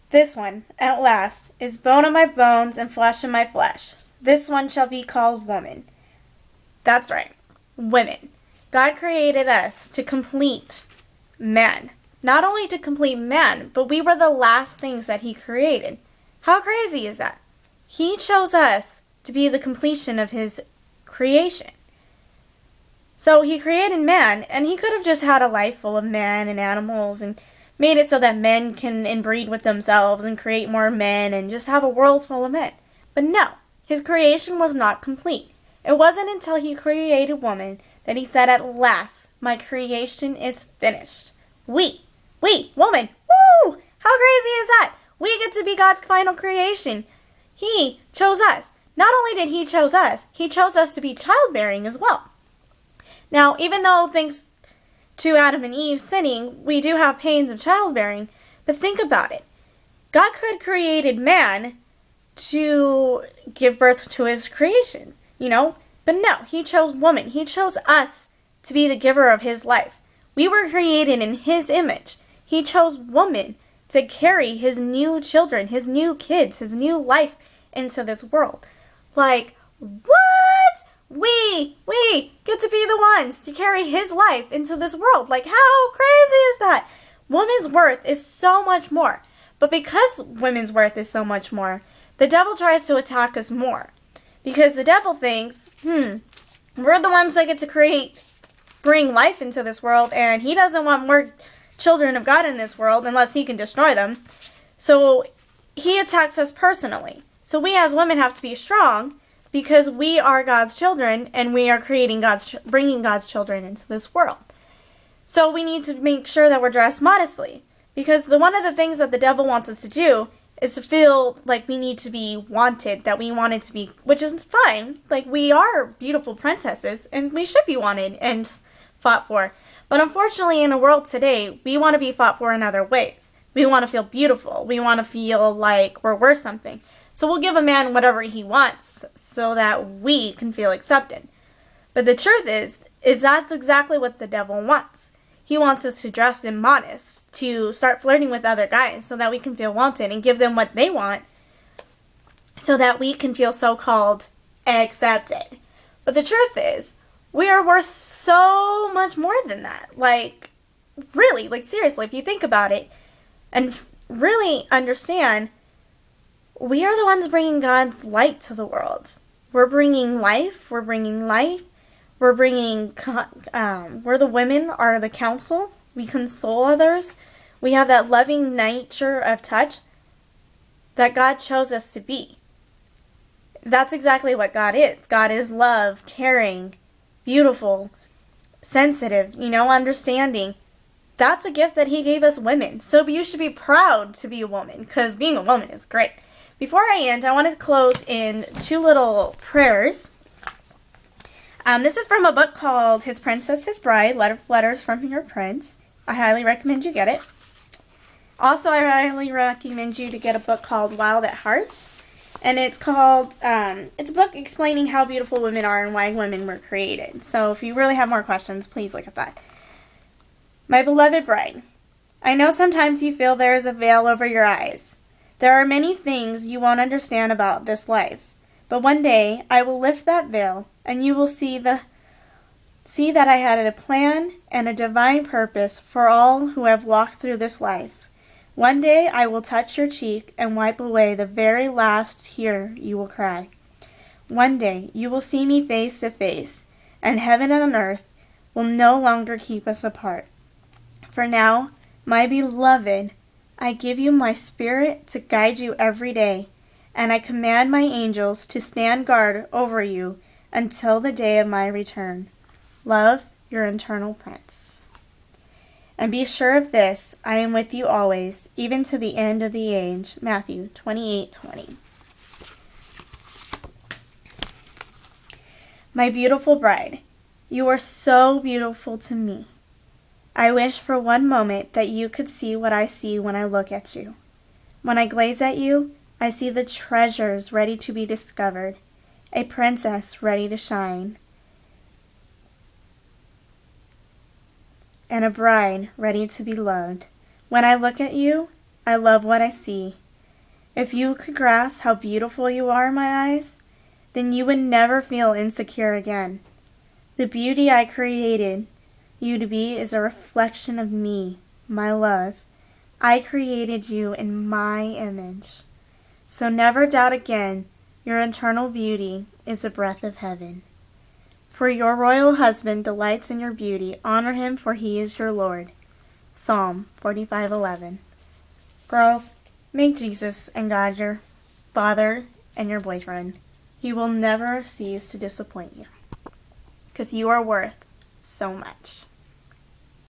This one, at last, is bone of my bones and flesh of my flesh. This one shall be called woman. That's right, women. God created us to complete man. Not only to complete man, but we were the last things that he created. How crazy is that? He chose us to be the completion of his creation. So he created man, and he could have just had a life full of man and animals and made it so that men can inbreed with themselves and create more men and just have a world full of men. But no, his creation was not complete. It wasn't until he created woman that he said, at last, my creation is finished. We, woman, woo! How crazy is that? We get to be God's final creation. He chose us. Not only did he chose us to be childbearing as well. Now, even though thanks to Adam and Eve sinning, we do have pains of childbearing, but think about it. God could have created man to give birth to his creation, but no, he chose woman. He chose us to be the giver of his life. We were created in his image. He chose woman to carry his new children, his new kids, his new life into this world. Like, what? We get to be the ones to carry his life into this world. Like, how crazy is that? Women's worth is so much more. But because women's worth is so much more, the devil tries to attack us more. Because the devil thinks, we're the ones that get to bring life into this world, and he doesn't want more children of God in this world unless he can destroy them. So he attacks us personally. So we as women have to be strong, because we are God's children, and we are bringing God's children into this world. So we need to make sure that we're dressed modestly, because one of the things that the devil wants us to do is to feel like we need to be wanted, that we wanted to be, which is fine. Like, we are beautiful princesses, and we should be wanted and fought for. But unfortunately, in the world today, we want to be fought for in other ways. We want to feel beautiful. We want to feel like we're worth something. So we'll give a man whatever he wants so that we can feel accepted. But the truth is that's exactly what the devil wants. He wants us to dress in modest, to start flirting with other guys so that we can feel wanted and give them what they want so that we can feel so-called accepted. But the truth is, we are worth so much more than that. Like, really, like seriously, if you think about it and really understand, we are the ones bringing God's light to the world. We're bringing life. We're bringing light. We're bringing, we're the women are the counsel. We console others. We have that loving nature of touch that God chose us to be. That's exactly what God is. God is love, caring, beautiful, sensitive, understanding. That's a gift that he gave us women. So you should be proud to be a woman, because being a woman is great. Before I end, I want to close in 2 little prayers. This is from a book called His Princess, His Bride, Letters from Your Prince. I highly recommend you get it. Also, I highly recommend you to get a book called Wild at Heart. And it's called, it's a book explaining how beautiful women are and why women were created. So if you really have more questions, please look at that. My beloved bride, I know sometimes you feel there is a veil over your eyes. There are many things you won't understand about this life, but one day I will lift that veil, and you will see that I had a plan and a divine purpose for all who have walked through this life. One day I will touch your cheek and wipe away the very last tear you will cry. One day you will see me face to face, and heaven and earth will no longer keep us apart. For now, my beloved, I give you my spirit to guide you every day, and I command my angels to stand guard over you until the day of my return. Love, your eternal Prince. And be sure of this, I am with you always, even to the end of the age. Matthew 28:20. My beautiful bride, you are so beautiful to me. I wish for one moment that you could see what I see when I look at you. When I gaze at you, I see the treasures ready to be discovered, a princess ready to shine, and a bride ready to be loved. When I look at you, I love what I see. If you could grasp how beautiful you are in my eyes, then you would never feel insecure again. The beauty I created you to be is a reflection of me, my love. I created you in my image. So never doubt again, your eternal beauty is a breath of heaven. For your royal husband delights in your beauty. Honor him, for he is your Lord. Psalm 45:11. Girls, make Jesus and God your father and your boyfriend. He will never cease to disappoint you, because you are worth so much.